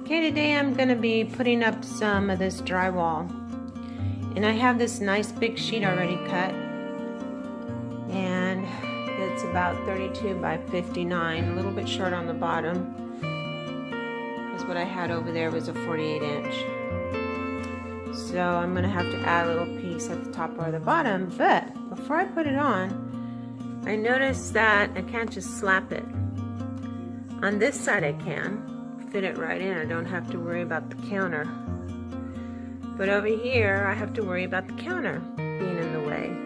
Okay, today I'm going to be putting up some of this drywall. And I have this nice big sheet already cut. And it's about 32 by 59, a little bit short on the bottom. Because what I had over there was a 48 inch. So I'm going to have to add a little piece at the top or the bottom. But before I put it on, I noticed that I can't just slap it. On this side I can fit it right in. I don't have to worry about the counter. But over here I have to worry about the counter being in the way.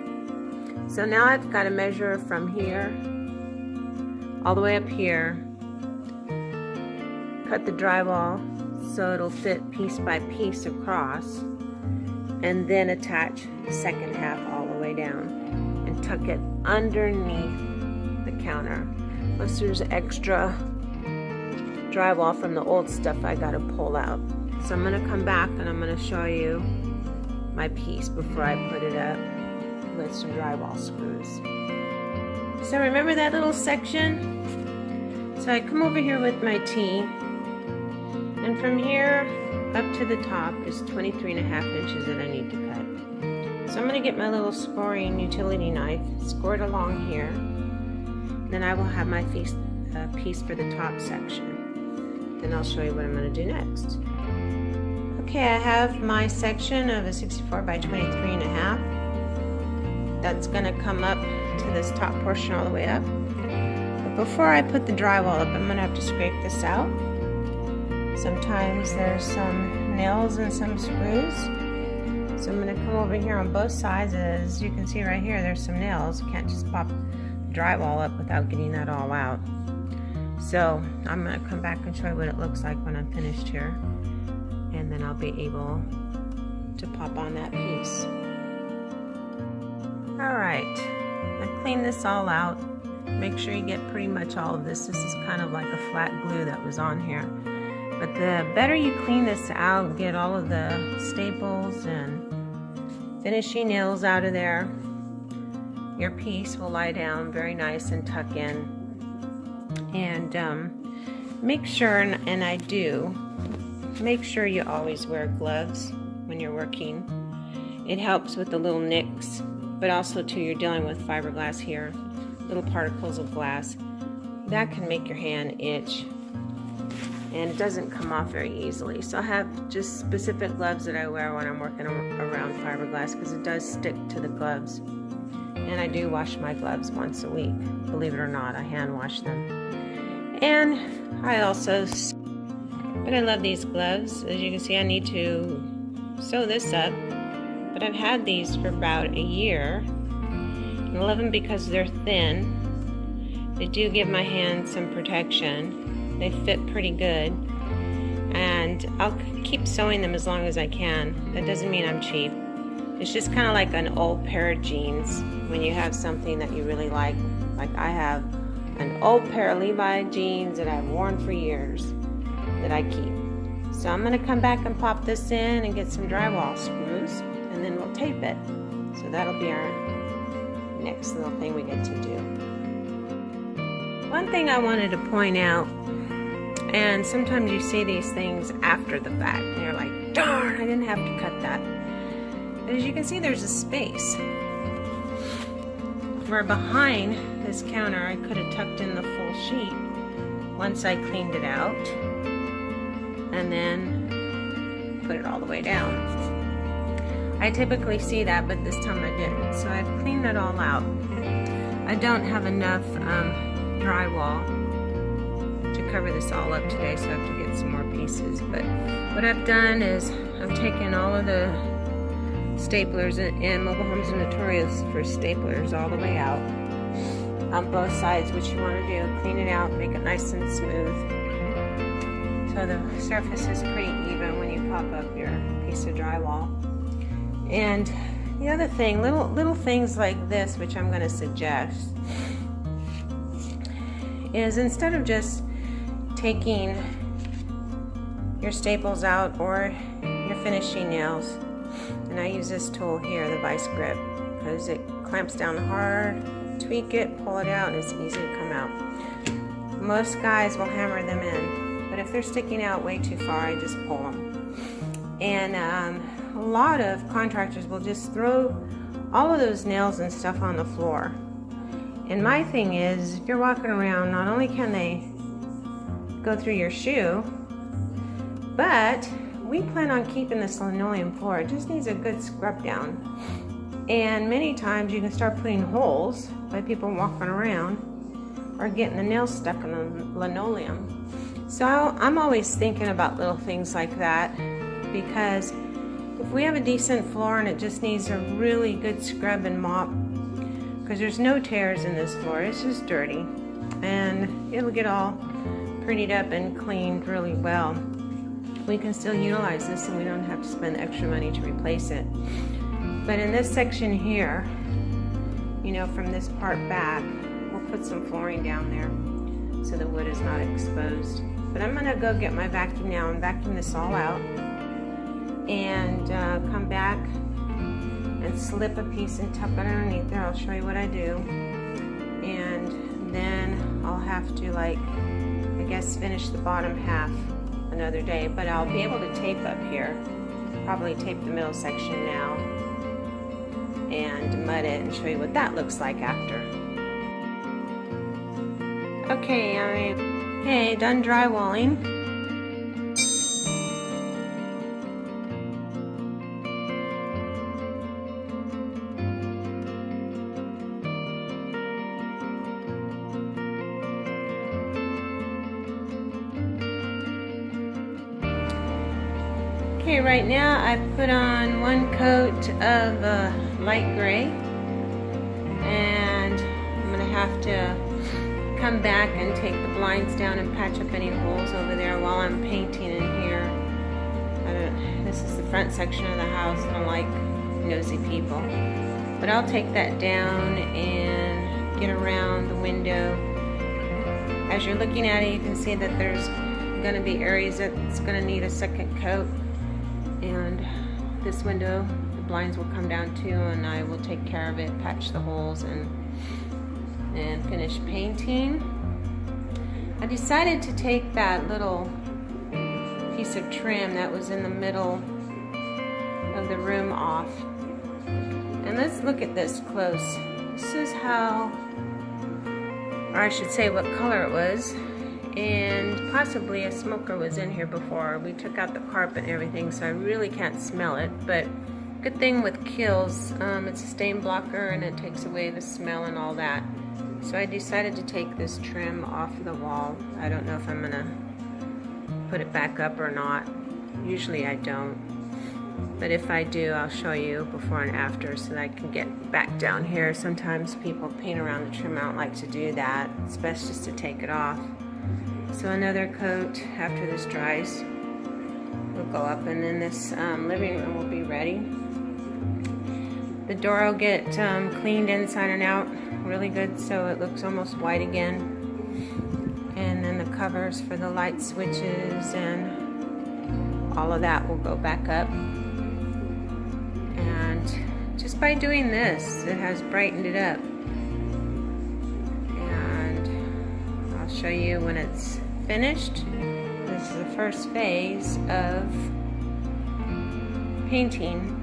So now I've got to measure from here all the way up here, cut the drywall so it'll fit piece by piece across, and then attach the second half all the way down and tuck it underneath the counter. Plus there's extra drywall from the old stuff I gotta pull out. So I'm gonna come back and I'm gonna show you my piece before I put it up with some drywall screws. So remember that little section? So I come over here with my T, and from here up to the top is 23.5 inches that I need to cut. So I'm gonna get my little scoring utility knife, score it along here, then I will have my piece for the top section. Then I'll show you what I'm going to do next. Okay, I have my section of a 64 by 23.5. That's going to come up to this top portion all the way up. But before I put the drywall up, I'm going to have to scrape this out. Sometimes there's some nails and some screws. So I'm going to come over here on both sides. As you can see right here, there's some nails. You can't just pop the drywall up without getting that all out. So I'm going to come back and show you what it looks like when I'm finished here, and then I'll be able to pop on that piece. Alright, I cleaned this all out. Make sure you get pretty much all of this. This is kind of like a flat glue that was on here. But the better you clean this out, get all of the staples and finishing nails out of there, your piece will lie down very nice and tuck in. And make sure, and I do, make sure you always wear gloves when you're working. It helps with the little nicks, but also too, you're dealing with fiberglass here, little particles of glass. That can make your hand itch, and it doesn't come off very easily. So I have just specific gloves that I wear when I'm working around fiberglass, because it does stick to the gloves. And I do wash my gloves once a week. Believe it or not, I hand wash them. And I also, but I love these gloves. As you can see, I need to sew this up, but I've had these for about a year. I love them because they're thin. They do give my hands some protection. They fit pretty good. And I'll keep sewing them as long as I can. That doesn't mean I'm cheap. It's just kind of like an old pair of jeans when you have something that you really like. Like I have an old pair of Levi jeans that I've worn for years that I keep. So I'm going to come back and pop this in and get some drywall screws, and then we'll tape it. So that'll be our next little thing we get to do. One thing I wanted to point out, and sometimes you see these things after the fact and you're like, darn, I didn't have to cut that. But as you can see, there's a space where behind this counter I could have tucked in the full sheet once I cleaned it out and then put it all the way down. I typically see that, but this time I didn't. So I've cleaned it all out. I don't have enough drywall to cover this all up today, so I have to get some more pieces. But what I've done is I've taken all of the staplers, and Mobile Homes are notorious for staplers all the way out on both sides. What you want to do, clean it out, make it nice and smooth so the surface is pretty even when you pop up your piece of drywall. And the other thing, little things like this, which I'm going to suggest, is instead of just taking your staples out or your finishing nails, and I use this tool here, the vice grip, because it clamps down hard, tweak it, pull it out, and it's easy to come out. Most guys will hammer them in, but if if they're sticking out way too far, I just pull them. And a lot of contractors will just throw all of those nails and stuff on the floor. And my thing is, if you're walking around, not only can they go through your shoe, but we plan on keeping this linoleum floor. It just needs a good scrub down. And many times you can start putting holes by people walking around or getting the nails stuck in the linoleum. So I'm always thinking about little things like that, because if we have a decent floor and it just needs a really good scrub and mop, because there's no tears in this floor, it's just dirty, and it'll get all prettied up and cleaned really well. We can still utilize this and we don't have to spend extra money to replace it. But in this section here, you know, from this part back, we'll put some flooring down there so the wood is not exposed. But I'm gonna go get my vacuum now and vacuum this all out, and come back and slip a piece and tuck it underneath there. I'll show you what I do. And then I'll have to, like, I guess finish the bottom half another day, but I'll be able to tape up here. Probably tape the middle section now and mud it and show you what that looks like after. Okay, done drywalling. Okay, right now I've put on one coat of light gray, and I'm going to have to come back and take the blinds down and patch up any holes over there while I'm painting in here. This is the front section of the house. I don't like nosy people. But I'll take that down and get around the window. As you're looking at it, you can see that there's going to be areas that's going to need a second coat. And this window, the blinds will come down too, and I will take care of it, patch the holes, and finish painting. I decided to take that little piece of trim that was in the middle of the room off. And let's look at this close. This is how, or I should say what color it was. And possibly a smoker was in here before. We took out the carpet and everything, so I really can't smell it. But good thing with Kills, it's a stain blocker and it takes away the smell and all that. So I decided to take this trim off the wall. I don't know if I'm gonna put it back up or not. Usually I don't. But if I do, I'll show you before and after so that I can get back down here. Sometimes people paint around the trim. I don't like to do that. It's best just to take it off. So another coat after this dries will go up, and then this living room will be ready. The door will get cleaned inside and out really good so it looks almost white again. And then the covers for the light switches and all of that will go back up. And just by doing this, it has brightened it up. And I'll show you when it's finished. This is the first phase of painting.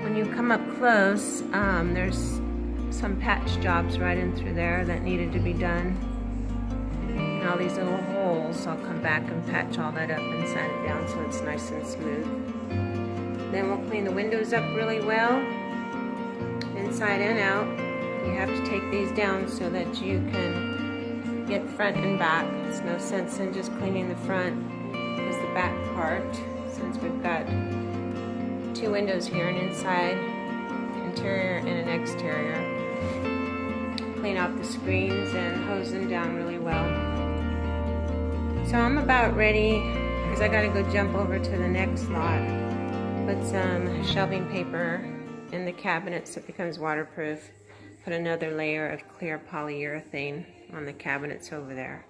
When you come up close, there's some patch jobs right in through there that needed to be done. And all these little holes, I'll come back and patch all that up and sand it down so it's nice and smooth. Then we'll clean the windows up really well, inside and out. You have to take these down so that you can get front and back. It's no sense in just cleaning the front, because the back part, since we've got two windows here, an inside, interior, and an exterior. Clean out the screens and hose them down really well. So I'm about ready, because I gotta go jump over to the next lot. Put some shelving paper in the cabinet so it becomes waterproof. Put another layer of clear polyurethane on the cabinets over there.